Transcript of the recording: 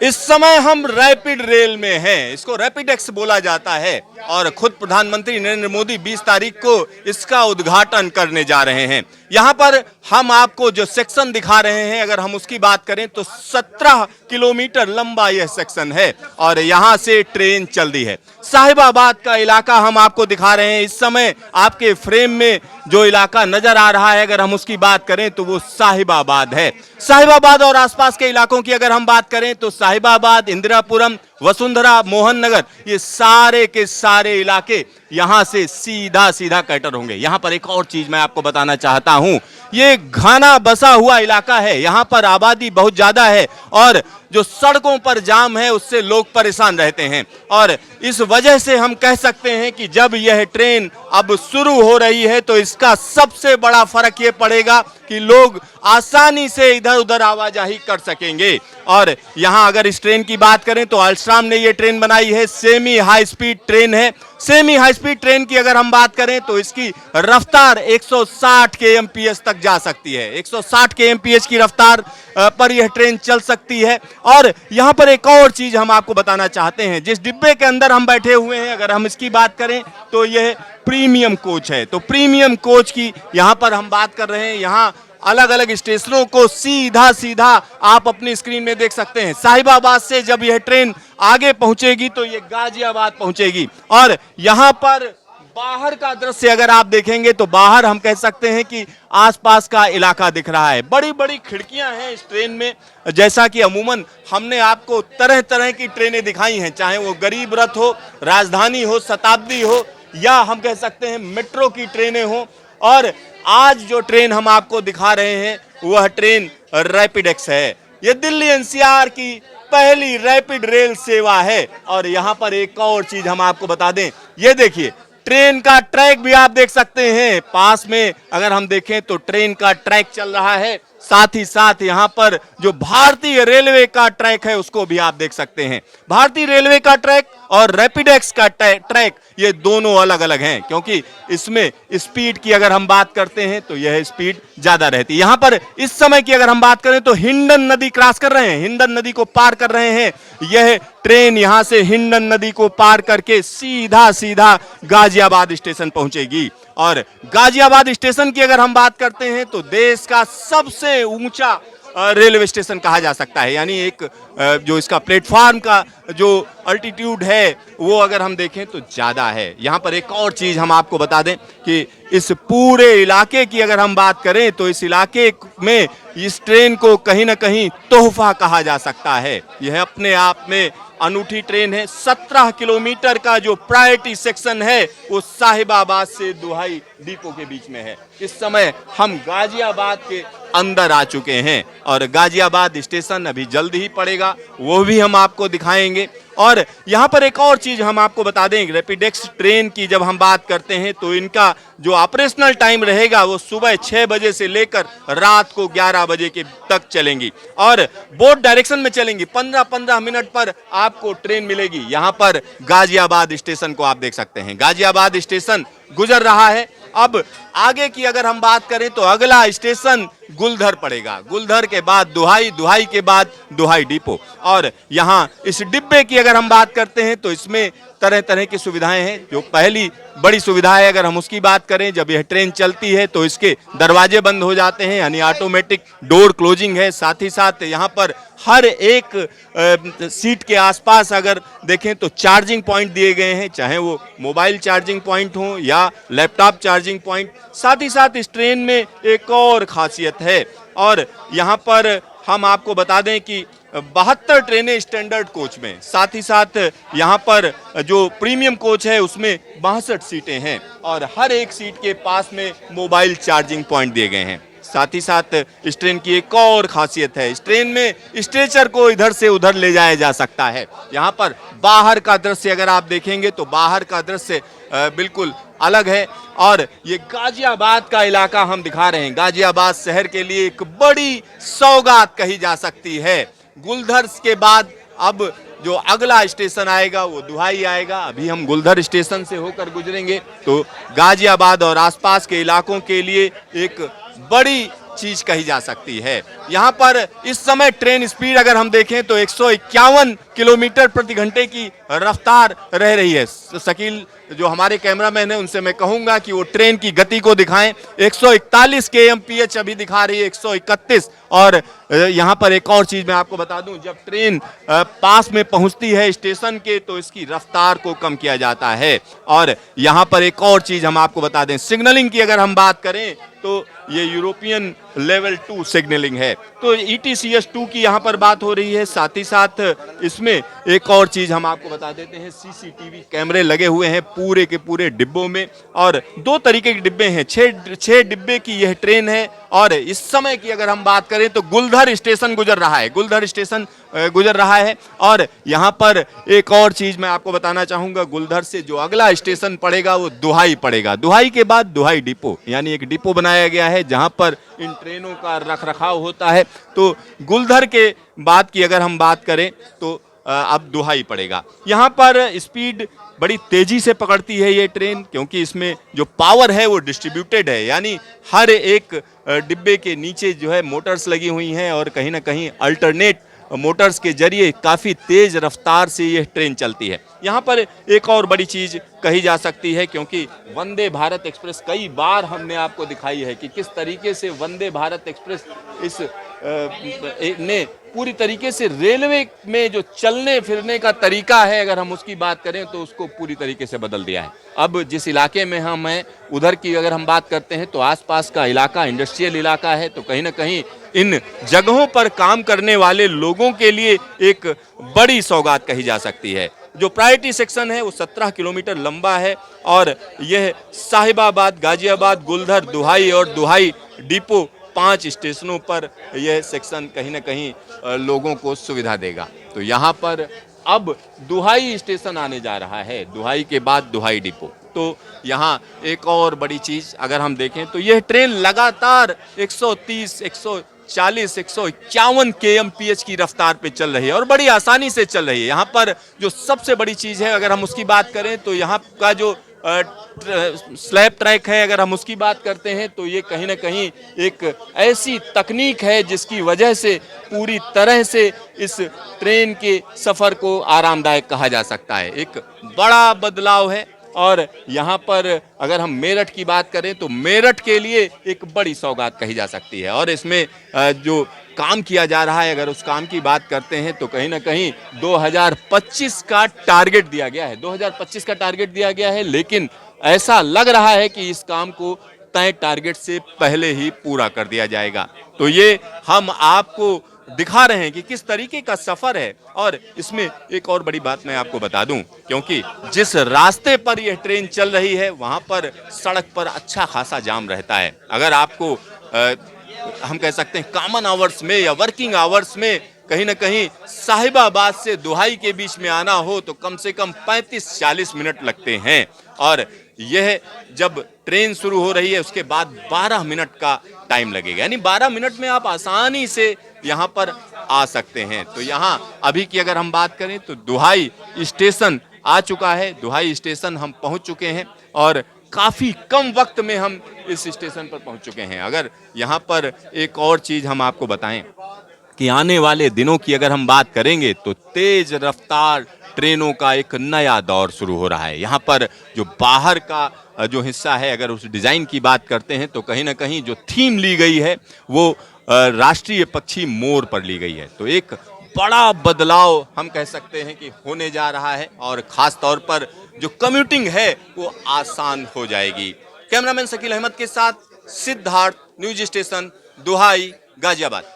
इस समय हम रैपिड रेल में हैं, इसको रैपिड एक्स बोला जाता है और खुद प्रधानमंत्री नरेंद्र मोदी 20 तारीख को इसका उद्घाटन करने जा रहे हैं। यहाँ पर हम आपको जो सेक्शन दिखा रहे हैं, अगर हम उसकी बात करें तो 17 किलोमीटर लंबा यह सेक्शन है और यहाँ से ट्रेन चल रही है। साहिबाबाद का इलाका हम आपको दिखा रहे हैं। इस समय आपके फ्रेम में जो इलाका नजर आ रहा है, अगर हम उसकी बात करें तो वो साहिबाबाद है। साहिबाबाद और आसपास के इलाकों की अगर हम बात करें तो साहिबाबाद, इंदिरापुरम, वसुंधरा, मोहन नगर, ये सारे के सारे इलाके यहां से सीधा सीधा कटर होंगे। यहां पर एक और चीज मैं आपको बताना चाहता हूं, ये घना बसा हुआ इलाका है, यहां पर आबादी बहुत ज्यादा है और जो सड़कों पर जाम है उससे लोग परेशान रहते हैं और इस वजह से हम कह सकते हैं कि जब यह ट्रेन अब शुरू हो रही है तो इसका सबसे बड़ा फर्क ये पड़ेगा कि लोग आसानी से इधर उधर आवाजाही कर सकेंगे। और यहां अगर इस ट्रेन की बात करें तो अल्ट्राम ने ये ट्रेन बनाई है, सेमी हाई स्पीड ट्रेन है। सेमी हाई स्पीड ट्रेन की अगर हम बात करें तो इसकी रफ्तार 160 kmph तक जा सकती है। 160 kmph की रफ्तार पर यह ट्रेन चल सकती है। और यहां पर एक और चीज हम आपको बताना चाहते हैं, जिस डिब्बे के अंदर हम बैठे हुए हैं, अगर हम इसकी बात करें तो यह प्रीमियम कोच है। तो प्रीमियम कोच की यहां पर हम बात कर रहे हैं। यहां अलग अलग स्टेशनों को सीधा सीधा आप अपनी स्क्रीन में देख सकते हैं। साहिबाबाद से जब यह ट्रेन आगे पहुंचेगी तो यह गाजियाबाद पहुंचेगी और यहां पर बाहर का दृश्य अगर आप देखेंगे तो बाहर हम कह सकते हैं कि आसपास का इलाका दिख रहा है। बड़ी बड़ी खिड़कियां हैं इस ट्रेन में, जैसा कि अमूमन हमने आपको तरह तरह की ट्रेनें दिखाई हैं, चाहे वो गरीब रथ हो, राजधानी हो, शताब्दी हो या हम कह सकते हैं मेट्रो की ट्रेनें हो। और आज जो ट्रेन हम आपको दिखा रहे हैं वह ट्रेन रैपिड एक्स है। यह दिल्ली एनसीआर की पहली रैपिड रेल सेवा है। और यहां पर एक और चीज हम आपको बता दें, यह देखिए ट्रेन का ट्रैक भी आप देख सकते हैं। पास में अगर हम देखें तो ट्रेन का ट्रैक चल रहा है, साथ ही साथ यहां पर जो भारतीय रेलवे का ट्रैक है उसको भी आप देख सकते हैं। भारतीय रेलवे का ट्रैक और रैपिड एक्स का ट्रैक ये दोनों अलग अलग हैं, क्योंकि इसमें स्पीड की अगर हम बात करते हैं तो यह स्पीड ज्यादा रहती है। यहां पर इस समय की अगर हम बात करें तो हिंडन नदी क्रॉस कर रहे हैं, हिंडन नदी को पार कर रहे हैं। यह ट्रेन यहां से हिंडन नदी को पार करके सीधा सीधा गाजियाबाद स्टेशन पहुंचेगी। और गाजियाबाद स्टेशन की अगर हम बात करते हैं तो देश का सबसे ऊंचा रेलवे स्टेशन कहा जा सकता है। यानी एक जो इसका प्लेटफॉर्म का जो अल्टीट्यूड है वो अगर हम देखें तो ज्यादा है। यहां पर एक और चीज हम आपको बता दें कि इस पूरे इलाके की अगर हम बात करें तो इस इलाके में इस ट्रेन को कहीं ना कहीं तोहफा कहा जा सकता है। यह अपने आप में अनूठी ट्रेन है। 17 किलोमीटर का जो प्रायोरिटी सेक्शन है वो साहिबाबाद से दुहाई डिपो के बीच में है। इस समय हम गाजियाबाद के अंदर आ चुके हैं और गाजियाबाद स्टेशन अभी जल्द ही पड़ेगा, वो भी हम आपको दिखाएंगे। और यहाँ पर एक और चीज हम आपको बता दें, रैपिड एक्स ट्रेन की जब हम बात करते हैं तो इनका जो ऑपरेशनल टाइम रहेगा वो सुबह 6 बजे से लेकर रात को 11 बजे के तक चलेंगी और बोथ डायरेक्शन में चलेंगी। 15-15 मिनट पर आपको ट्रेन मिलेगी। यहाँ पर गाजियाबाद स्टेशन को आप देख सकते हैं, गाजियाबाद स्टेशन गुजर रहा है। अब आगे की अगर हम बात करें तो अगला स्टेशन गुलधर पड़ेगा, गुलधर के बाद दुहाई, दुहाई के बाद दुहाई डिपो। और यहाँ इस डिब्बे की अगर हम बात करते हैं तो इसमें तरह तरह की सुविधाएं हैं। जो पहली बड़ी सुविधा है अगर हम उसकी बात करें, जब यह ट्रेन चलती है तो इसके दरवाजे बंद हो जाते हैं, यानी ऑटोमेटिक डोर क्लोजिंग है। साथ ही साथ यहाँ पर हर एक सीट के आसपास अगर देखें तो चार्जिंग पॉइंट दिए गए हैं, चाहे वो मोबाइल चार्जिंग पॉइंट हो या लैपटॉप चार्जिंग पॉइंट। साथ ही साथ इस ट्रेन में एक और खासियत है और यहाँ पर हम आपको बता दें कि 72 ट्रेनें स्टैंडर्ड कोच में, साथ ही साथ यहाँ पर जो प्रीमियम कोच है उसमें 62 सीटें हैं और हर एक सीट के पास में मोबाइल चार्जिंग पॉइंट दिए गए हैं। साथ ही साथ इस ट्रेन की एक और खासियत है, इस ट्रेन में स्ट्रेचर को इधर से उधर ले जाया जा सकता है। यहाँ पर बाहर का दृश्य अगर आप देखेंगे तो बाहर का दृश्य बिल्कुल अलग है। और ये गाजियाबाद का इलाका हम दिखा रहे हैं। गाजियाबाद शहर के लिए एक बड़ी सौगात कही जा सकती है। गुलधर के बाद अब जो अगला स्टेशन आएगा वो दुहाई आएगा। अभी हम गुलधर स्टेशन से होकर गुजरेंगे तो गाजियाबाद और आसपास के इलाकों के लिए एक बड़ी चीज कही जा सकती है। यहाँ पर इस समय ट्रेन स्पीड अगर हम देखें तो 151 किलोमीटर प्रति घंटे की रफ्तार रह रही है। शकील जो हमारे कैमरामैन है उनसे मैं कहूंगा कि वो ट्रेन की गति को दिखाएं। 141 kmph अभी दिखा रही है, 131। और यहाँ पर एक और चीज मैं आपको बता दूं, जब ट्रेन पास में पहुंचती है स्टेशन के तो इसकी रफ्तार को कम किया जाता है। और यहाँ पर एक और चीज हम आपको बता दें, सिग्नलिंग की अगर हम बात करें तो ये यूरोपियन लेवल 2 सिग्नलिंग है। तो ETCS 2 की यहाँ पर बात हो रही है। साथ ही साथ इसमें एक और चीज हम आपको बता देते हैं, CCTV कैमरे लगे हुए हैं पूरे के पूरे डिब्बों में। और 2 तरीके के डिब्बे हैं, 6 डिब्बे की यह ट्रेन है। और इस समय की अगर हम बात करें तो गुलधर स्टेशन गुजर रहा है, गुलधर स्टेशन गुजर रहा है। और यहाँ पर एक और चीज मैं आपको बताना चाहूंगा, गुलधर से जो अगला स्टेशन पड़ेगा वो दुहाई पड़ेगा। दुहाई के बाद दुहाई डिपो, यानी एक डिपो बनाया गया है जहां पर इन ट्रेनों का रखरखाव होता है। तो गुलधर के बाद की अगर हम बात करें तो अब दुहाई पड़ेगा। यहाँ पर स्पीड बड़ी तेजी से पकड़ती है ये ट्रेन, क्योंकि इसमें जो पावर है वो डिस्ट्रीब्यूटेड है, यानी हर एक डिब्बे के नीचे जो है मोटर्स लगी हुई हैं और कहीं ना कहीं अल्टरनेट मोटर्स के जरिए काफ़ी तेज रफ्तार से यह ट्रेन चलती है। यहाँ पर एक और बड़ी चीज़ कही जा सकती है, क्योंकि वंदे भारत एक्सप्रेस कई बार हमने आपको दिखाई है कि किस तरीके से वंदे भारत एक्सप्रेस इस ने पूरी तरीके से रेलवे में जो चलने फिरने का तरीका है अगर हम उसकी बात करें तो उसको पूरी तरीके से बदल दिया है। अब जिस इलाके में हम हैं उधर की अगर हम बात करते हैं तो आसपास का इलाका इंडस्ट्रियल इलाका है, तो कहीं ना कहीं इन जगहों पर काम करने वाले लोगों के लिए एक बड़ी सौगात कही जा सकती है। जो प्रायोरिटी सेक्शन है वो 17 किलोमीटर लंबा है और यह साहिबाबाद, गाजियाबाद, गुलधर, दुहाई और दुहाई डिपो 5 स्टेशनों पर यह सेक्शन कहीं ना कहीं लोगों को सुविधा देगा। तो यहाँ पर अब दुहाई स्टेशन आने जा रहा है, दुहाई के बाद दुहाई डिपो। तो यहाँ एक और बड़ी चीज़ अगर हम देखें तो यह ट्रेन लगातार 130, 140, 151 kmph की रफ्तार पे चल रही है और बड़ी आसानी से चल रही है। यहाँ पर जो सबसे बड़ी चीज़ है अगर हम उसकी बात करें तो यहाँ का जो स्लैब ट्रैक है अगर हम उसकी बात करते हैं तो ये कहीं ना कहीं एक ऐसी तकनीक है जिसकी वजह से पूरी तरह से इस ट्रेन के सफ़र को आरामदायक कहा जा सकता है। एक बड़ा बदलाव है। और यहाँ पर अगर हम मेरठ की बात करें तो मेरठ के लिए एक बड़ी सौगात कही जा सकती है। और इसमें जो काम किया जा रहा है अगर उस काम की बात करते हैं तो कहीं ना कहीं 2025 का टारगेट दिया गया है, 2025 का टारगेट दिया गया है, लेकिन ऐसा लग रहा है कि इस काम को तय टारगेट से पहले ही पूरा कर दिया जाएगा। तो ये हम आपको दिखा रहे हैं कि किस तरीके का सफर है। और इसमें एक और बड़ी बात मैं आपको बता दूं, क्योंकि जिस रास्ते पर यह ट्रेन चल रही है वहां पर सड़क पर अच्छा खासा जाम रहता है। अगर आपको हम कह सकते हैं कॉमन आवर्स में या वर्किंग आवर्स में कहीं ना कहीं साहिबाबाद से दुहाई के बीच में आना हो तो कम से कम 35-40 मिनट लगते हैं। और यह जब ट्रेन शुरू हो रही है उसके बाद 12 मिनट का टाइम लगेगा, यानी 12 मिनट में आप आसानी से यहाँ पर आ सकते हैं। तो यहाँ अभी की अगर हम बात करें तो दुहाई स्टेशन आ चुका है, दुहाई स्टेशन हम पहुँच चुके हैं और काफ़ी कम वक्त में हम इस स्टेशन पर पहुँच चुके हैं। अगर यहाँ पर एक और चीज़ हम आपको बताएं कि आने वाले दिनों की अगर हम बात करेंगे तो तेज रफ्तार ट्रेनों का एक नया दौर शुरू हो रहा है। यहाँ पर जो बाहर का जो हिस्सा है अगर उस डिज़ाइन की बात करते हैं तो कहीं ना कहीं जो थीम ली गई है वो राष्ट्रीय पक्षी मोर पर ली गई है। तो एक बड़ा बदलाव हम कह सकते हैं कि होने जा रहा है और ख़ास तौर पर जो कम्यूटिंग है वो आसान हो जाएगी। कैमरामैन शकील अहमद के साथ सिद्धार्थ, न्यूज स्टेशन, दुहाई, गाजियाबाद।